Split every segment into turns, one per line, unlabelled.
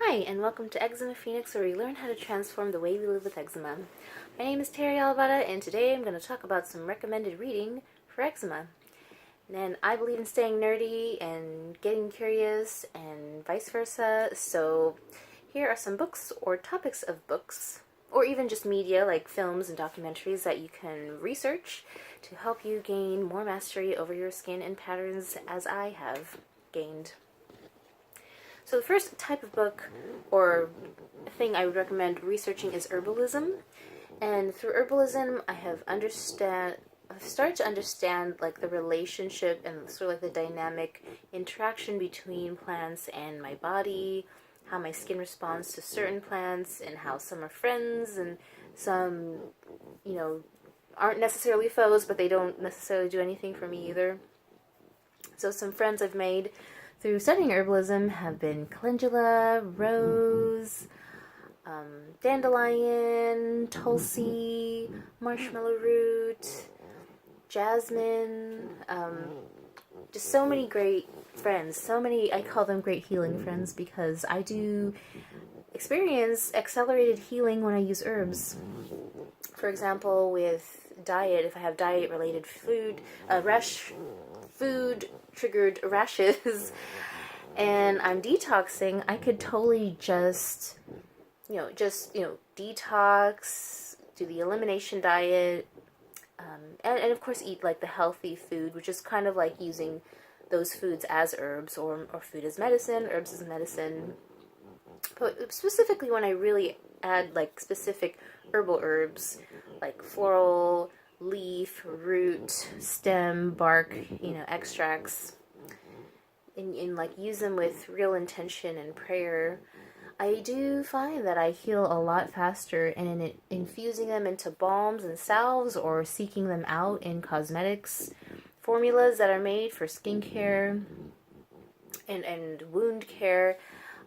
Hi, and welcome to Eczema Phoenix, where we learn how to transform the way we live with eczema. My name is Terry Alvada, and today I'm going to talk about some recommended reading for eczema. And I believe in staying nerdy and getting curious and vice versa, so here are some books or topics of books, or even just media like films and documentaries that you can research to help you gain more mastery over your skin and patterns as I have gained. So the first type of book or thing I would recommend researching is herbalism. And through herbalism, I've started to understand like the relationship and sort of like the dynamic interaction between plants and my body, how my skin responds to certain plants, and how some are friends and some, aren't necessarily foes, but they don't necessarily do anything for me either. So some friends I've made through studying herbalism have been calendula, rose, dandelion, tulsi, marshmallow root, jasmine, just so many great friends. I call them great healing friends because I do experience accelerated healing when I use herbs. For example, with diet, if I have diet-related food triggered rashes and I'm detoxing, I could totally just detox, do the elimination diet, and of course eat like the healthy food, which is kind of like using those foods as herbs or food as medicine, herbs as medicine. But specifically when I really add like specific herbal herbs like floral, leaf, root, stem, bark, extracts, and like use them with real intention and prayer, I do find that I heal a lot faster, and in infusing them into balms and salves or seeking them out in cosmetics formulas that are made for skincare and wound care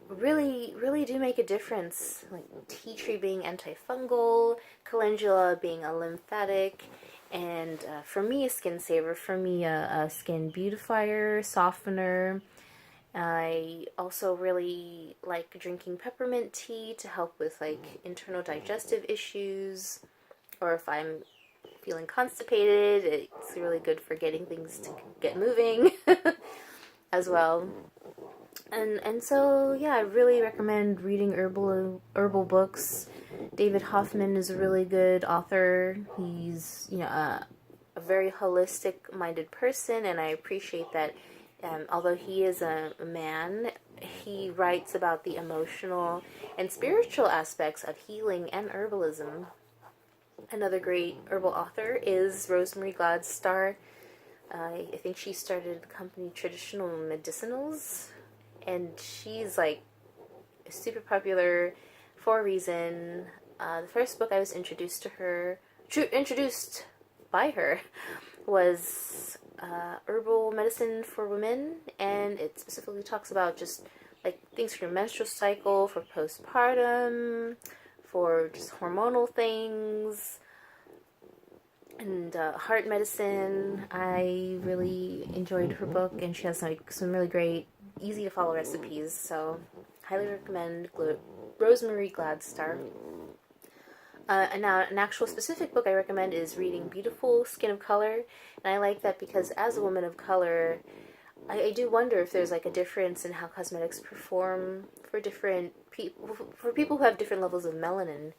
really do make a difference. Like tea tree being antifungal, calendula being a lymphatic, and for me a skin saver, for me a skin beautifier, softener. I also really like drinking peppermint tea to help with like internal digestive issues, or if I'm feeling constipated, it's really good for getting things to get moving as well. And so yeah, I really recommend reading herbal books. David Hoffman is a really good author. He's a very holistic minded person, and I appreciate that. Although he is a man, he writes about the emotional and spiritual aspects of healing and herbalism. Another great herbal author is Rosemary Gladstar. I think she started the company Traditional Medicinals, and she's like super popular for a reason. The first book I was introduced by her was Herbal Medicine for Women, and it specifically talks about just like things for your menstrual cycle, for postpartum, for just hormonal things, and heart medicine. I really enjoyed her book, and she has like some really great, easy to follow recipes. So, highly recommend Rosemary Gladstar. And now, an actual specific book I recommend is reading Beautiful Skin of Color, and I like that because as a woman of color, I do wonder if there's like a difference in how cosmetics perform for different people, for people who have different levels of melanin.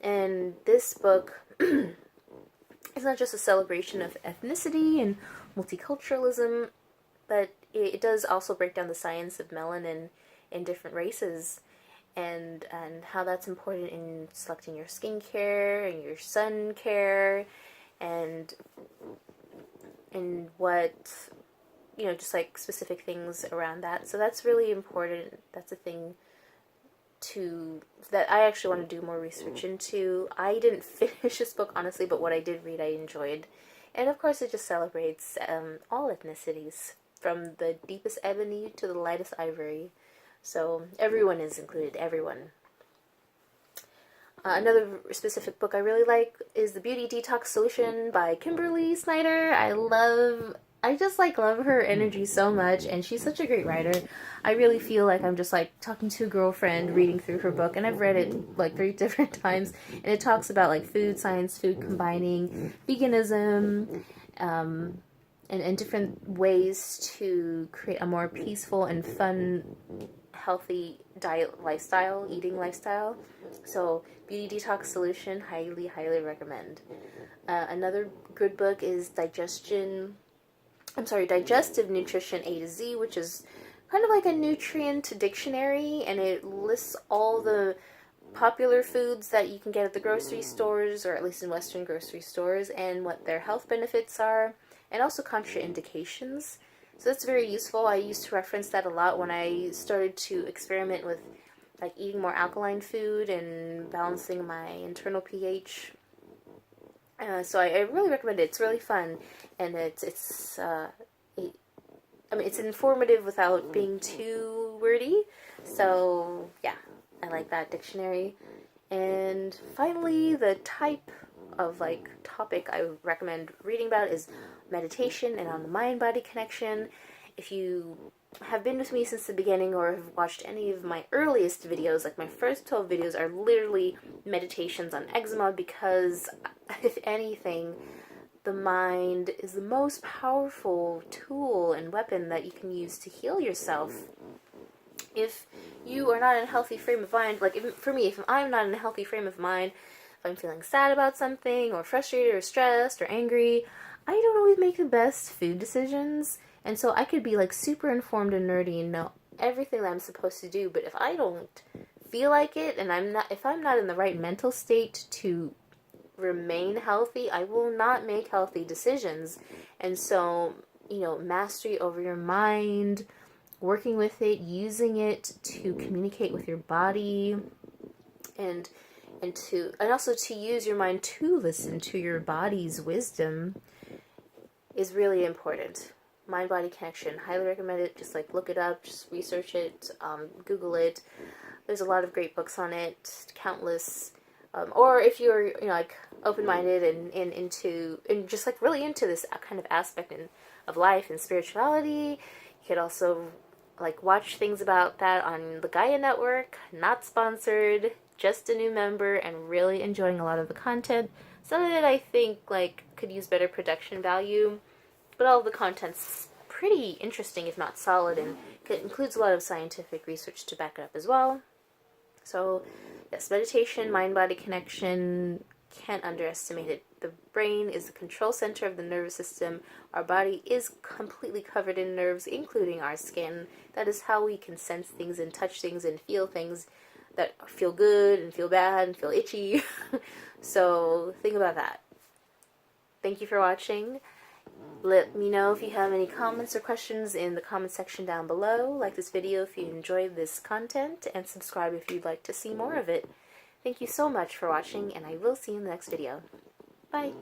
And this book is not just a celebration of ethnicity and multiculturalism, but it does also break down the science of melanin in different races, and how that's important in selecting your skincare and your sun care, and what just like specific things around that. So that's really important. That's a thing that I actually want to do more research into. I didn't finish this book honestly, but what I did read I enjoyed, and of course it just celebrates all ethnicities, from the deepest ebony to the lightest ivory. So everyone is included, everyone. Another specific book I really like is The Beauty Detox Solution by Kimberly Snyder. I love I just like love her energy so much, and she's such a great writer. I really feel like I'm just like talking to a girlfriend reading through her book, and I've read it like 3 different times, and it talks about like food science, food combining, veganism, and different ways to create a more peaceful and fun, healthy eating lifestyle. So, Beauty Detox Solution, highly, highly recommend. Another good book is Digestive Nutrition A to Z, which is kind of like a nutrient dictionary, and it lists all the popular foods that you can get at the grocery stores, or at least in Western grocery stores, and what their health benefits are, and also contraindications. So that's very useful. I used to reference that a lot when I started to experiment with like eating more alkaline food and balancing my internal pH. So I really recommend it. It's really fun, and it's informative without being too wordy. So yeah, I like that dictionary. And finally, the type of like topic I would recommend reading about is meditation and on the mind-body connection. If you have been with me since the beginning or have watched any of my earliest videos, like my first 12 videos are literally meditations on eczema, because if anything, the mind is the most powerful tool and weapon that you can use to heal yourself. If you are not in a healthy frame of mind, like for me, if I'm not in a healthy frame of mind, if I'm feeling sad about something or frustrated or stressed or angry, I don't always make the best food decisions. And so I could be like super informed and nerdy and know everything that I'm supposed to do, but if I don't feel like it, and if I'm not in the right mental state to remain healthy, I will not make healthy decisions. And so, mastery over your mind, working with it, using it to communicate with your body, and also to use your mind to listen to your body's wisdom is really important. Mind-body connection, highly recommend it. Just like look it up, just research it, Google it. There's a lot of great books on it, countless. Or if you're like open-minded and just like really into this kind of aspect of life and spirituality, you could also like watch things about that on the Gaia Network. Not sponsored, just a new member, and really enjoying a lot of the content. Some of it I think like could use better production value, but all of the content's pretty interesting, if not solid, and it includes a lot of scientific research to back it up as well. So, yes, meditation, mind-body connection, can't underestimate it. The brain is the control center of the nervous system. Our body is completely covered in nerves, including our skin. That is how we can sense things and touch things and feel things that feel good and feel bad and feel itchy. So, think about that. Thank you for watching. Let me know if you have any comments or questions in the comment section down below. Like this video if you enjoyed this content, and subscribe if you'd like to see more of it. Thank you so much for watching, and I will see you in the next video. Bye!